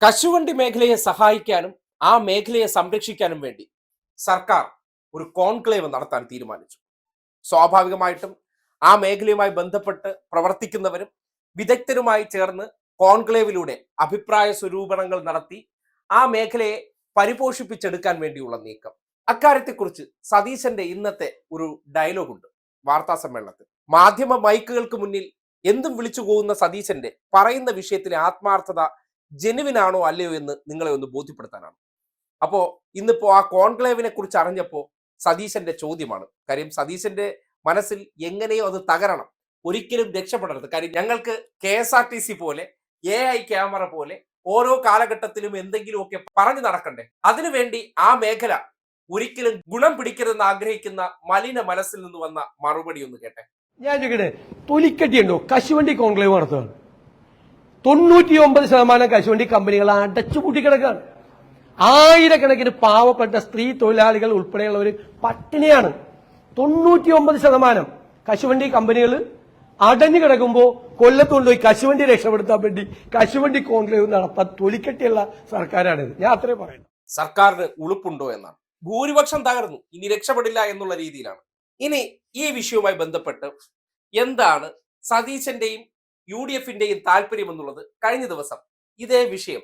കശുവണ്ടി മേഖലയെ സഹായിക്കാനും ആ മേഖലയെ സംരക്ഷിക്കാനും വേണ്ടി സർക്കാർ ഒരു കോൺക്ലേവ് നടത്താൻ തീരുമാനിച്ചു. സ്വാഭാവികമായിട്ടും ആ മേഖലയുമായി ബന്ധപ്പെട്ട് പ്രവർത്തിക്കുന്നവരും വിദഗ്ധരുമായി ചേർന്ന് കോൺക്ലേവിലൂടെ അഭിപ്രായ സ്വരൂപണങ്ങൾ നടത്തി ആ മേഖലയെ പരിപോഷിപ്പിച്ചെടുക്കാൻ വേണ്ടിയുള്ള നീക്കം. അക്കാര്യത്തെക്കുറിച്ച് സതീശന്റെ ഇന്നത്തെ ഒരു ഡയലോഗുണ്ട് വാർത്താ സമ്മേളനത്തിൽ. മാധ്യമ മൈക്കുകൾക്ക് മുന്നിൽ എന്തും വിളിച്ചു പോകുന്ന സതീശന്റെ പറയുന്ന വിഷയത്തിലെ ആത്മാർത്ഥത ജെനുവിനാണോ അല്ലയോ എന്ന് നിങ്ങളെ ഒന്ന് ബോധ്യപ്പെടുത്താനാണ്. അപ്പോ ഇന്നിപ്പോ ആ കോൺക്ലേവിനെ കുറിച്ച് അറിഞ്ഞപ്പോ സതീശന്റെ ചോദ്യമാണ്. കാര്യം സതീശന്റെ മനസ്സിൽ എങ്ങനെയോ അത് തകരണം, ഒരിക്കലും രക്ഷപ്പെടരുത്. കാര്യം ഞങ്ങൾക്ക് KSRTC പോലെ AI ക്യാമറ പോലെ ഓരോ കാലഘട്ടത്തിലും എന്തെങ്കിലുമൊക്കെ പറഞ്ഞു നടക്കണ്ടേ. അതിനുവേണ്ടി ആ മേഖല ഒരിക്കലും ഗുണം പിടിക്കരുതെന്ന് ആഗ്രഹിക്കുന്ന മലിന മനസ്സിൽ നിന്ന് വന്ന മറുപടി ഒന്ന് കേട്ടെ. ഞാൻ ചോദിക്കട്ടെ, തൊലിക്കട്ടിയുണ്ടോ? കശുവണ്ടി കോൺക്ലേവ് നടത്തുകയാണ്. 99% കശുവണ്ടി കമ്പനികൾ അടച്ചുപൂട്ടി കിടക്കുകയാണ്. ആയിരക്കണക്കിന് പാവപ്പെട്ട സ്ത്രീ തൊഴിലാളികൾ ഉൾപ്പെടെയുള്ളവർ പട്ടിണിയാണ്. 99% കശുവണ്ടി കമ്പനികൾ അടഞ്ഞു കിടക്കുമ്പോൾ കൊല്ലത്തുകൊണ്ടുപോയി കശുവണ്ടി രക്ഷപ്പെടുത്താൻ വേണ്ടി കശുവണ്ടി കോൺക്ലേവ് നടത്താൻ തൊലിക്കട്ടിയുള്ള സർക്കാരാണിത്. ഞാൻ അത്രേ പറയുന്നു. സർക്കാരിന് ഉളുപ്പുണ്ടോ എന്നാണ്. ഭൂരിപക്ഷം തകർന്നു, ഇനി രക്ഷപ്പെടില്ല എന്നുള്ള രീതിയിലാണ്. ഇനി ഈ വിഷയവുമായി ബന്ധപ്പെട്ട് എന്താണ് സതീശന്റെയും UDFന്റെയും താല്പര്യം എന്നുള്ളത് കഴിഞ്ഞ ദിവസം ഇതേ വിഷയം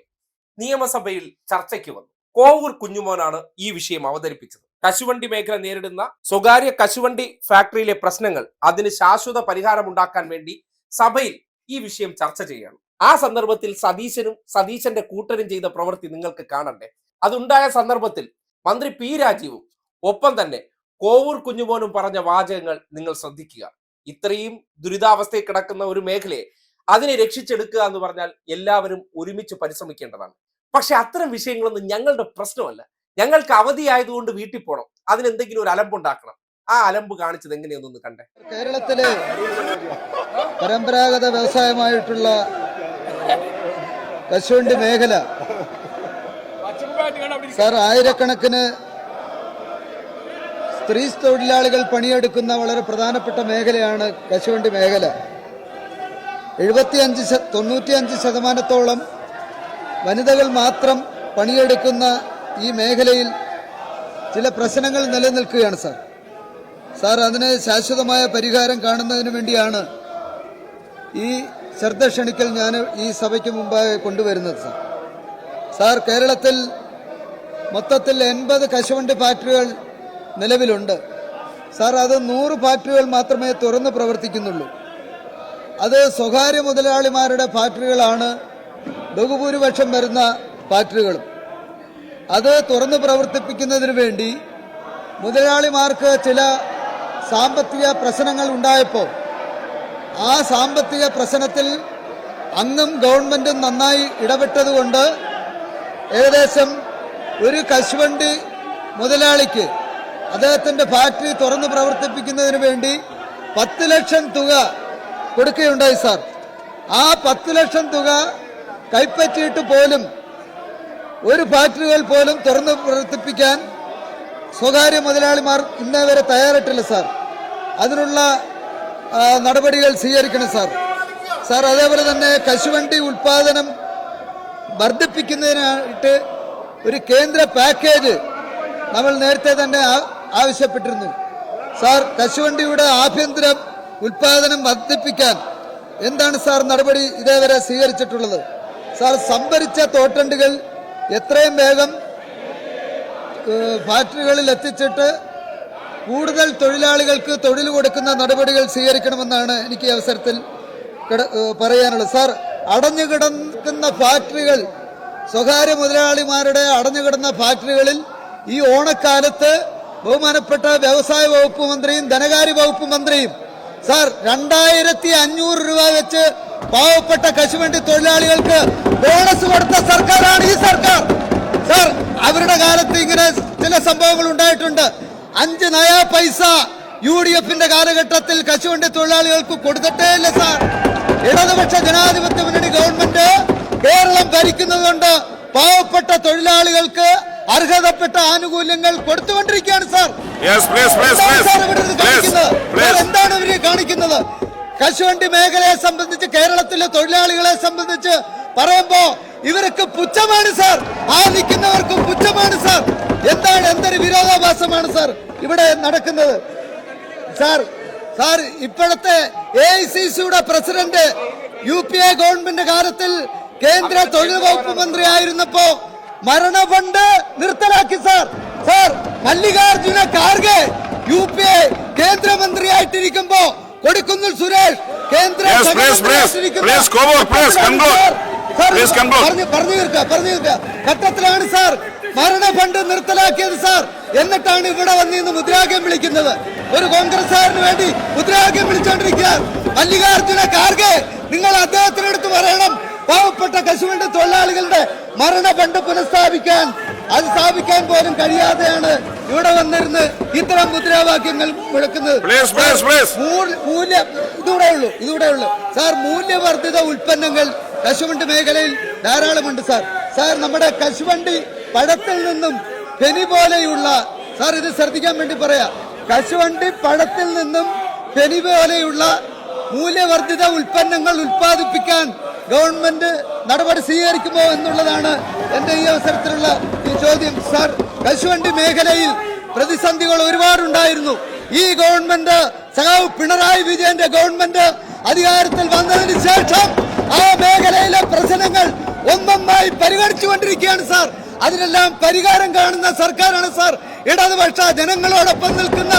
നിയമസഭയിൽ ചർച്ചയ്ക്ക് വന്നു. കോവൂർ കുഞ്ഞുമോനാണ് ഈ വിഷയം അവതരിപ്പിച്ചത്. കശുവണ്ടി മേഖല നേരിടുന്ന സ്വകാര്യ കശുവണ്ടി ഫാക്ടറിയിലെ പ്രശ്നങ്ങൾ, അതിന് ശാശ്വത പരിഹാരം ഉണ്ടാക്കാൻ വേണ്ടി സഭയിൽ ഈ വിഷയം ചർച്ച ചെയ്യുകയാണ്. ആ സന്ദർഭത്തിൽ സതീശനും സതീശന്റെ കൂട്ടരും ചെയ്ത പ്രവൃത്തി നിങ്ങൾക്ക് കാണണ്ടേ. അതുണ്ടായ സന്ദർഭത്തിൽ മന്ത്രി P രാജീവും ഒപ്പം തന്നെ കോവൂർ കുഞ്ഞുമോനും പറഞ്ഞ വാചകങ്ങൾ നിങ്ങൾ ശ്രദ്ധിക്കുക. ഇത്രയും ദുരിതാവസ്ഥയിൽ കിടക്കുന്ന ഒരു മേഖലയെ അതിനെ രക്ഷിച്ചെടുക്കുക എന്ന് പറഞ്ഞാൽ എല്ലാവരും ഒരുമിച്ച് പരിശ്രമിക്കേണ്ടതാണ്. പക്ഷെ അത്തരം വിഷയങ്ങളൊന്നും ഞങ്ങളുടെ പ്രശ്നമല്ല. ഞങ്ങൾക്ക് അവധിയായതുകൊണ്ട് വീട്ടിൽ പോകണം, അതിനെന്തെങ്കിലും ഒരു അലമ്പുണ്ടാക്കണം. ആ അലമ്പ് കാണിച്ചത് എങ്ങനെയൊന്നൊന്ന് കണ്ടേ. കേരളത്തിലെ പരമ്പരാഗത വ്യവസായമായിട്ടുള്ള കശുവണ്ടി മേഖല സാർ, ആയിരക്കണക്കിന് സ്ത്രീ തൊഴിലാളികൾ പണിയെടുക്കുന്ന വളരെ പ്രധാനപ്പെട്ട മേഖലയാണ് കശുവണ്ടി മേഖല. 95% വനിതകൾ മാത്രം പണിയെടുക്കുന്ന ഈ മേഖലയിൽ ചില പ്രശ്നങ്ങൾ നിലനിൽക്കുകയാണ് സാർ. അതിന് ശാശ്വതമായ പരിഹാരം കാണുന്നതിന് വേണ്ടിയാണ് ഈ ശ്രദ്ധ ക്ഷണിക്കൽ ഞാൻ ഈ സഭയ്ക്ക് മുമ്പായി കൊണ്ടുവരുന്നത്. സാർ, കേരളത്തിൽ മൊത്തത്തിൽ 80 കശുവണ്ടി ഫാക്ടറികൾ നിലവിലുണ്ട് സാർ. അത് 100 ഫാക്ടറികൾ മാത്രമേ തുറന്ന് പ്രവർത്തിക്കുന്നുള്ളൂ. അത് സ്വകാര്യ മുതലാളിമാരുടെ ഫാക്ടറികളാണ് ബഹുഭൂരിപക്ഷം വരുന്ന ഫാക്ടറികളും. അത് തുറന്ന് പ്രവർത്തിപ്പിക്കുന്നതിന് വേണ്ടി മുതലാളിമാർക്ക് ചില സാമ്പത്തിക പ്രശ്നങ്ങൾ ഉണ്ടായപ്പോൾ ആ സാമ്പത്തിക പ്രശ്നത്തിൽ അങ്ങും ഗവൺമെന്റും നന്നായി ഇടപെട്ടതുകൊണ്ട് ഏകദേശം ഒരു കശുവണ്ടി മുതലാളിക്ക് അദ്ദേഹത്തിന്റെ ഫാക്ടറി തുറന്ന് പ്രവർത്തിപ്പിക്കുന്നതിന് വേണ്ടി 10 ലക്ഷം തുക കൊടുക്കുകയുണ്ടായി സാർ. ആ 10 ലക്ഷം തുക കൈപ്പറ്റിയിട്ട് പോലും ഒരു ഫാക്ടറികൾ പോലും തുറന്ന് പ്രവർത്തിപ്പിക്കാൻ സ്വകാര്യ മുതലാളിമാർ ഇന്നേ വരെ തയ്യാറായിട്ടില്ല സാർ. അതിനുള്ള നടപടികൾ സ്വീകരിക്കണം സാർ. അതേപോലെ തന്നെ കശുവണ്ടി ഉൽപാദനം വർദ്ധിപ്പിക്കുന്നതിനായിട്ട് ഒരു കേന്ദ്ര പാക്കേജ് നമ്മൾ നേരത്തെ തന്നെ ആവശ്യപ്പെട്ടിരുന്നു സാർ. കശുവണ്ടിയുടെ ആഭ്യന്തര ഉൽപാദനം വർദ്ധിപ്പിക്കാൻ എന്താണ് സാർ നടപടി ഇതേവരെ സ്വീകരിച്ചിട്ടുള്ളത് സാർ? സംഭരിച്ച തോട്ടണ്ടികൾ എത്രയും വേഗം ഫാക്ടറികളിൽ എത്തിച്ചിട്ട് കൂടുതൽ തൊഴിലാളികൾക്ക് തൊഴിൽ കൊടുക്കുന്ന നടപടികൾ സ്വീകരിക്കണമെന്നാണ് എനിക്ക് ഈ അവസരത്തിൽ പറയാനുള്ളത് സാർ. അടഞ്ഞുകിടക്കുന്ന ഫാക്ടറികൾ, സ്വകാര്യ മുതലാളിമാരുടെ അടഞ്ഞുകിടന്ന ഫാക്ടറികളിൽ ഈ ഓണക്കാലത്ത് ബഹുമാനപ്പെട്ട വ്യവസായ വകുപ്പ് മന്ത്രിയും ധനകാര്യ വകുപ്പ് മന്ത്രിയും സാർ 2500 രൂപ വെച്ച് പാവപ്പെട്ട കശുവണ്ടി തൊഴിലാളികൾക്ക് ബോണസ് കൊടുത്ത സർക്കാരാണ് ഈ സർക്കാർ സാർ. അവരുടെ കാലത്ത് ഇങ്ങനെ ചില സംഭവങ്ങൾ ഉണ്ടായിട്ടുണ്ട്. 5 നയാ പൈസ UDFന്റെ കാലഘട്ടത്തിൽ കശുവണ്ടി തൊഴിലാളികൾക്ക് കൊടുത്തിട്ടേ ഇല്ല സാർ. ഇടതുപക്ഷ ജനാധിപത്യ മുന്നണി ഗവൺമെന്റ് കേരളം ഭരിക്കുന്നതുകൊണ്ട് പാവപ്പെട്ട തൊഴിലാളികൾക്ക് അർഹതപ്പെട്ട ആനുകൂല്യങ്ങൾ കൊടുത്തുകൊണ്ടിരിക്കുകയാണ് സാർ. എന്താണ് ഇവര് കാണിക്കുന്നത്? കശുവണ്ടി മേഖലയെ സംബന്ധിച്ച്, കേരളത്തിലെ തൊഴിലാളികളെ സംബന്ധിച്ച് പറയുമ്പോ ഇവർക്ക് പുച്ഛമാണ് സാർ. ആ നിൽക്കുന്നവർക്ക് പുച്ഛമാണ് സാർ. എന്തൊരു വിരോധാഭാസമാണ് സാർ ഇവിടെ നടക്കുന്നത് സാർ. സാർ ഇപ്പോഴത്തെ AICCയുടെ പ്രസിഡന്റ് UPA ഗവൺമെന്റ് കാലത്തിൽ കേന്ദ്ര തൊഴിൽ വകുപ്പ് മന്ത്രി ആയിരുന്നപ്പോ മരണഫണ്ട് നിർത്തലാക്കി sir. Sir Mallikarjuna Kharge UPA കേന്ദ്രമന്ത്രിയായിട്ടിരിക്കുമ്പോ കൊടിക്കുന്നിൽ സുരേഷ് കേന്ദ്ര പറഞ്ഞു ഘട്ടത്തിലാണ് സാർ മരണഫണ്ട് നിർത്തലാക്കിയത് സാർ. എന്നിട്ടാണ് ഇവിടെ വന്നിന്ന് മുദ്രാവാക്യം വിളിക്കുന്നത്. ഒരു കോൺഗ്രസ്സുകാരന് വേണ്ടി മുദ്രാവാക്യം വിളിച്ചോണ്ടിരിക്കുക. മല്ലികാർജുന ഖാർഗെ, നിങ്ങൾ അദ്ദേഹത്തിനടുത്ത് പറയണം, പാവപ്പെട്ട കശുവണ്ടി തൊഴിലാളികളുടെ മരണഫണ്ട് പുനഃസ്ഥാപിക്കാൻ, അത് സ്ഥാപിക്കാൻ പോലും കഴിയാതെയാണ് ഇവിടെ വന്നിരുന്ന് ഇത്തരം മുദ്രാവാക്യങ്ങൾ മുഴക്കുന്നത്. ഇതൂടെ ഉള്ളൂ സാർ. മൂല്യവർദ്ധിത ഉൽപ്പന്നങ്ങൾ കശുവണ്ടി മേഖലയിൽ ധാരാളമുണ്ട് സാർ. സാർ നമ്മുടെ കശുവണ്ടി പഴത്തിൽ നിന്നും ഫെനി പോലെയുള്ള, സാർ ഇത് ശ്രദ്ധിക്കാൻ വേണ്ടി പറയാ, കശുവണ്ടി പഴത്തിൽ നിന്നും ഫെനി പോലെയുള്ള മൂല്യവർദ്ധിത ഉൽപ്പന്നങ്ങൾ ഉൽപ്പാദിപ്പിക്കാൻ ഗവൺമെന്റ് നടപടി സ്വീകരിക്കുമോ എന്നുള്ളതാണ് എന്റെ ഈ അവസരത്തിലുള്ള ഈ ചോദ്യം. സാർ കശുവണ്ടി മേഖലയിൽ പ്രതിസന്ധികൾ ഒരുപാടുണ്ടായിരുന്നു. ഈ ഗവൺമെന്റ്, സഖാവ് പിണറായി വിജയന്റെ ഗവൺമെന്റ് അധികാരത്തിൽ വന്നതിന് ശേഷം ആ മേഖലയിലെ പ്രശ്നങ്ങൾ ഒന്നൊന്നായി പരിഗണിച്ചുകൊണ്ടിരിക്കുകയാണ് സാർ. അതിനെല്ലാം പരിഹാരം കാണുന്ന സർക്കാരാണ് സാർ. ഇടതുപക്ഷ ജനങ്ങളോടൊപ്പം നിൽക്കുന്ന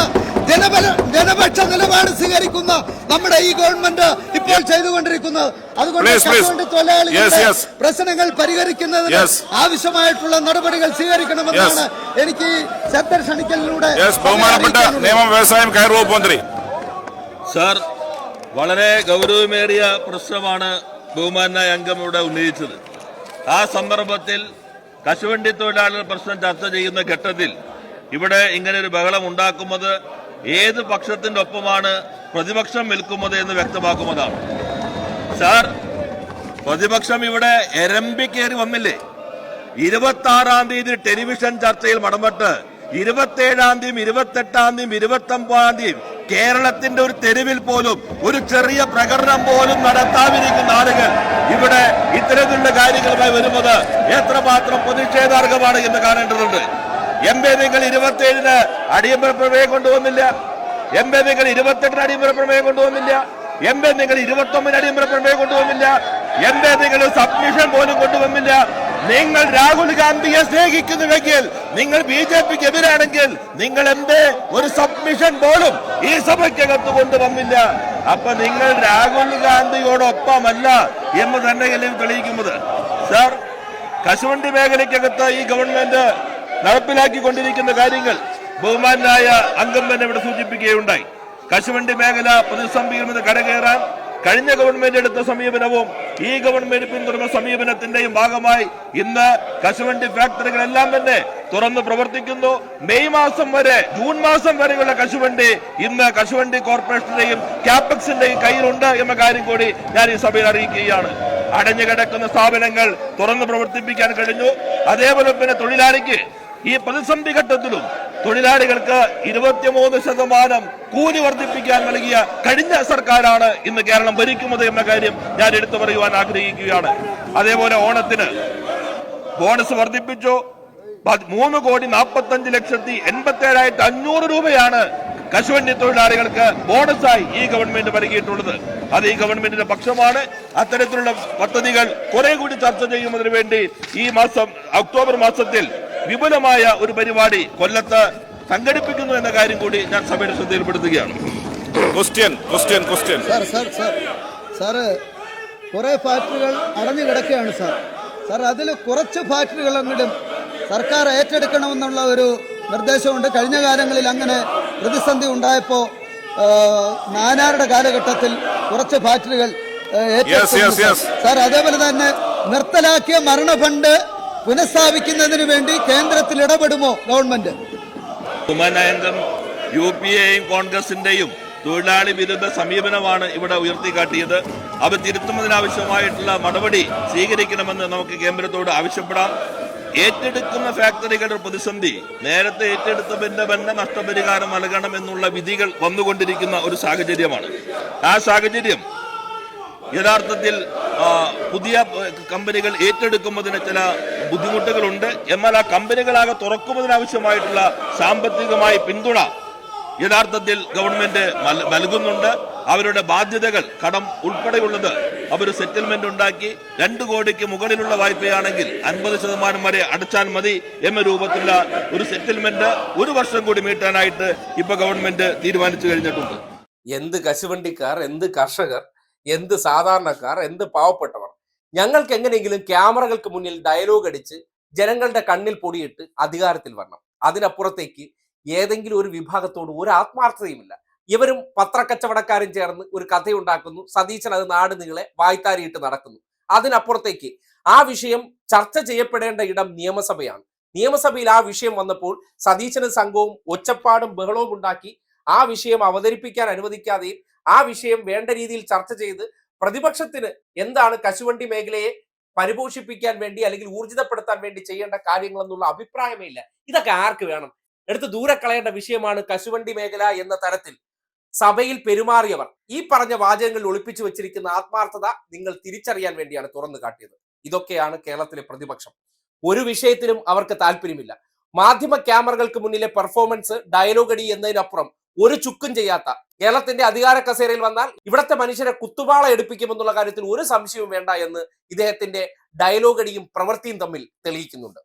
ജനപക്ഷ നിലപാട് സ്വീകരിക്കുന്ന നമ്മുടെ ഈ ഗവൺമെന്റ് ഇപ്പോൾ ചെയ്തുകൊണ്ടിരിക്കുന്നത്. അതുകൊണ്ട് കശുവണ്ടി തൊഴിലാളികളുടെ പ്രശ്നങ്ങൾ പരിഹരിക്കുന്നതിന് ആവശ്യമായിട്ടുള്ള നടപടികൾ സ്വീകരിക്കണമെന്നാണ് എനിക്ക് ശ്രദ്ധ ക്ഷണിക്കലിലൂടെ. വ്യവസായം കയർ വകുപ്പ് മന്ത്രി സാർ, വളരെ ഗൗരവമേറിയ പ്രശ്നമാണ് ബഹുമാനായ അംഗം ഇവിടെ ഉന്നയിച്ചത്. ആ സന്ദർഭത്തിൽ കശുവണ്ടി തൊഴിലാളികൾ പ്രശ്നം ചർച്ച ചെയ്യുന്ന ഘട്ടത്തിൽ ഇവിടെ ഇങ്ങനെ ഒരു ബഹളം ഉണ്ടാക്കുന്നത് ഏത് പക്ഷത്തിന്റെ ഒപ്പമാണ് പ്രതിപക്ഷം നിൽക്കുന്നത് എന്ന് വ്യക്തമാക്കുന്നതാണ്. സാർ, പ്രതിപക്ഷം ഇവിടെ എരമ്പിക്കേറി വന്നില്ലേ? 26-ാം തീയതി ടെലിവിഷൻ ചർച്ചയിൽ മടമ്പെട്ട് 27-ാം തീയതി 28-ാം തീയതി 29-ാം തീയതി കേരളത്തിന്റെ ഒരു തെരുവിൽ പോലും ഒരു ചെറിയ പ്രകടനം പോലും നടത്താതിരിക്കുന്ന ആളുകൾ ഇവിടെ ഇത്തരത്തിലുള്ള കാര്യങ്ങളുമായി വരുന്നത് എത്രമാത്രം പ്രതിഷേധാർഹമാണ് എന്ന് കാണേണ്ടതുണ്ട്. നിങ്ങൾ 27-ന് അടിയന്തര പ്രമേയം കൊണ്ടുവന്നില്ല. നിങ്ങൾ 28-ന് അടിയന്തര പ്രമേയം കൊണ്ടുവന്നില്ല. നിങ്ങൾ 29-ന് അടിയന്തര പ്രമേയം കൊണ്ടുവന്നില്ല. നിങ്ങൾ സബ്മിഷൻ പോലും കൊണ്ടുവന്നില്ല. നിങ്ങൾ രാഹുൽ ഗാന്ധിയെ സ്നേഹിക്കുന്നുവെങ്കിൽ, നിങ്ങൾ BJPക്ക് എതിരാണെങ്കിൽ നിങ്ങൾ ഒരു സബ്മിഷൻ പോലും ഈ സഭയ്ക്കകത്ത് കൊണ്ടുവന്നില്ല. അപ്പൊ നിങ്ങൾ രാഹുൽ ഗാന്ധിയോടൊപ്പമല്ല എന്ന് തന്നെയല്ലേ തെളിയിക്കുന്നത്. സാർ, കശുവണ്ടി മേഖലയ്ക്കകത്ത് ഈ ഗവൺമെന്റ് നടപ്പിലാക്കിക്കൊണ്ടിരിക്കുന്ന കാര്യങ്ങൾ ബഹുമാനായ അംഗം തന്നെ ഇവിടെ സൂചിപ്പിക്കുകയുണ്ടായി. കശുവണ്ടി മേഖല പ്രതിസന്ധിയിൽ നിന്ന് കരകയറാൻ കഴിഞ്ഞ ഗവൺമെന്റ് എടുത്ത സമീപനവും ഈ ഗവൺമെന്റ് പിന്തുടർന്ന സമീപനത്തിന്റെയും ഭാഗമായി ഇന്ന് കശുവണ്ടി ഫാക്ടറികളെല്ലാം തന്നെ തുറന്ന് പ്രവർത്തിക്കുന്നു. മെയ് മാസം വരെ, ജൂൺ മാസം വരെയുള്ള കശുവണ്ടി ഇന്ന് കശുവണ്ടി കോർപ്പറേഷന്റെയും ക്യാപെക്സിന്റെയും കയ്യിലുണ്ട് എന്ന കാര്യം കൂടി ഞാൻ ഈ സഭയിൽ അറിയിക്കുകയാണ്. അടഞ്ഞു കിടക്കുന്ന സ്ഥാപനങ്ങൾ തുറന്ന് പ്രവർത്തിപ്പിക്കാൻ കഴിഞ്ഞു. അതേപോലെ തന്നെ തൊഴിലാളിക്ക് ഈ പ്രതിസന്ധി ഘട്ടത്തിലും തൊഴിലാളികൾക്ക് 23% കൂലി വർദ്ധിപ്പിക്കാൻ നൽകിയ കഴിഞ്ഞ സർക്കാരാണ് ഇന്ന് കേരളം ഭരിക്കുന്നത് എന്ന കാര്യം ഞാൻ എടുത്തു പറയുവാൻ ആഗ്രഹിക്കുകയാണ്. അതേപോലെ ഓണത്തിന് ബോണസ് വർദ്ധിപ്പിച്ചു. 3,45,87,500 രൂപയാണ് കശുവണ്ടി തൊഴിലാളികൾക്ക് ബോണസായി ഈ ഗവൺമെന്റ് നൽകിയിട്ടുള്ളത്. അത് ഈ ഗവൺമെന്റിന്റെ പക്ഷമാണ്. അത്തരത്തിലുള്ള പദ്ധതികൾ കുറെ കൂടി ചർച്ച ചെയ്യുന്നതിന് വേണ്ടി ഈ മാസം ഒക്ടോബർ മാസത്തിൽ വിപുലമായ ഒരു പരിപാടി കൊല്ലത്ത് സംഘടിപ്പിക്കുന്നു എന്ന കാര്യം കൂടി ഞാൻ സഭയുടെ ശ്രദ്ധയിൽപ്പെടുത്തുകയാണ്. സാറ് കുറെ ഫാക്ടറികൾ അടഞ്ഞു കിടക്കുകയാണ് സാർ. സാർ, അതിൽ കുറച്ച് ഫാക്ടറികളെങ്കിലും സർക്കാർ ഏറ്റെടുക്കണമെന്നുള്ള ഒരു നിർദ്ദേശമുണ്ട്. കഴിഞ്ഞ കാലങ്ങളിൽ അങ്ങനെ പ്രതിസന്ധി ഉണ്ടായപ്പോൾ നാനാരുടെ കാലഘട്ടത്തിൽ കുറച്ച് ഫാക്ടറികൾ ഏറ്റെടുത്തു സാർ. അതേപോലെ തന്നെ നിർത്തലാക്കിയ മരണഫണ്ട് പുനഃസ്ഥാപിക്കുന്നതിന് വേണ്ടി കേന്ദ്രത്തിൽ ഇടപെടുമോ ഗവൺമെന്റ്? ബഹുമാനായംഗം UPAയും കോൺഗ്രസിന്റെയും തൊഴിലാളി വിരുദ്ധ സമീപനമാണ് ഇവിടെ ഉയർത്തിക്കാട്ടിയത്. അവ തിരുത്തുന്നതിനാവശ്യമായിട്ടുള്ള നടപടി സ്വീകരിക്കണമെന്ന് നമുക്ക് കേന്ദ്രത്തോട് ആവശ്യപ്പെടാം. ഏറ്റെടുക്കുന്ന ഫാക്ടറികളുടെ പ്രതിസന്ധി നേരത്തെ ഏറ്റെടുത്തതിന്റെ തന്നെ നഷ്ടപരിഹാരം നൽകണം എന്നുള്ള വിധികൾ വന്നുകൊണ്ടിരിക്കുന്ന ഒരു സാഹചര്യമാണ്. ആ സാഹചര്യം യഥാർത്ഥത്തിൽ പുതിയ കമ്പനികൾ ഏറ്റെടുക്കുന്നതിന് ചില ബുദ്ധിമുട്ടുകളുണ്ട്. എന്നാൽ ആ കമ്പനികളാകെ തുറക്കുന്നതിനാവശ്യമായിട്ടുള്ള സാമ്പത്തികമായ പിന്തുണ യഥാർത്ഥത്തിൽ ഗവൺമെന്റ് നൽകുന്നുണ്ട്. അവരുടെ ബാധ്യതകൾ, കടം ഉൾപ്പെടെയുള്ളത് അവർ സെറ്റിൽമെന്റ് ഉണ്ടാക്കി 2 കോടിക്ക് മുകളിലുള്ള വായ്പയാണെങ്കിൽ 50% വരെ അടച്ചാൽ മതി എന്ന രൂപത്തിലുള്ള ഒരു സെറ്റിൽമെന്റ് 1 വർഷം കൂടി നീട്ടാനായിട്ട് ഇപ്പൊ ഗവൺമെന്റ് തീരുമാനിച്ചു കഴിഞ്ഞിട്ടുണ്ട്. എന്ത് കശുവണ്ടിക്കാർ, എന്ത് കർഷകർ, എന്ത് സാധാരണക്കാർ, എന്ത് പാവപ്പെട്ടവർ, ഞങ്ങൾക്ക് എങ്ങനെയെങ്കിലും ക്യാമറകൾക്ക് മുന്നിൽ ഡയലോഗ് അടിച്ച് ജനങ്ങളുടെ കണ്ണിൽ പൊടിയിട്ട് അധികാരത്തിൽ വരണം. അതിനപ്പുറത്തേക്ക് ഏതെങ്കിലും ഒരു വിഭാഗത്തോട് ഒരു ആത്മാർത്ഥതയുമില്ല. ഇവരും പത്രക്കച്ചവടക്കാരും ചേർന്ന് ഒരു കഥയുണ്ടാക്കുന്നു. സതീശൻ അത് നാട് നീളെ വായ്ത്താരിയിട്ട് നടക്കുന്നു. അതിനപ്പുറത്തേക്ക് ആ വിഷയം ചർച്ച ചെയ്യപ്പെടേണ്ട ഇടം നിയമസഭയാണ്. നിയമസഭയിൽ ആ വിഷയം വന്നപ്പോൾ സതീശനും സംഘവും ഒച്ചപ്പാടും ബഹളവും ഉണ്ടാക്കി ആ വിഷയം അവതരിപ്പിക്കാൻ അനുവദിക്കാതെയും ആ വിഷയം വേണ്ട രീതിയിൽ ചർച്ച ചെയ്ത് പ്രതിപക്ഷത്തിന് എന്താണ് കശുവണ്ടി മേഖലയെ പരിപോഷിപ്പിക്കാൻ വേണ്ടി അല്ലെങ്കിൽ ഊർജിതപ്പെടുത്താൻ വേണ്ടി ചെയ്യേണ്ട കാര്യങ്ങളെന്നുള്ള അഭിപ്രായമേ ഇല്ല. ഇതൊക്കെ ആർക്ക് വേണം? എടുത്ത് ദൂരെ കളയേണ്ട വിഷയമാണ് കശുവണ്ടി മേഖല എന്ന തരത്തിൽ സഭയിൽ പെരുമാറിയവർ ഈ പറഞ്ഞ വാചകങ്ങളിൽ ഒളിപ്പിച്ചു വെച്ചിരിക്കുന്ന ആത്മാർത്ഥത നിങ്ങൾ തിരിച്ചറിയാൻ വേണ്ടിയാണ് തുറന്നു കാട്ടിയത്. ഇതൊക്കെയാണ് കേരളത്തിലെ പ്രതിപക്ഷം. ഒരു വിഷയത്തിലും അവർക്ക് താല്പര്യമില്ല. മാധ്യമ ക്യാമറകൾക്ക് മുന്നിലെ പെർഫോമൻസ്, ഡയലോഗ് അടി എന്നതിനപ്പുറം ഒരു ചുക്കും ചെയ്യാത്ത കേരളത്തിന്റെ അധികാര കസേരയിൽ വന്നാൽ ഇവിടത്തെ മനുഷ്യരെ കുത്തുപാള എടുപ്പിക്കുമെന്നുള്ള കാര്യത്തിൽ ഒരു സംശയവും വേണ്ട എന്ന് ഇദ്ദേഹത്തിന്റെ ഡയലോഗ് അടിയും പ്രവൃത്തിയും തമ്മിൽ തെളിയിക്കുന്നുണ്ട്.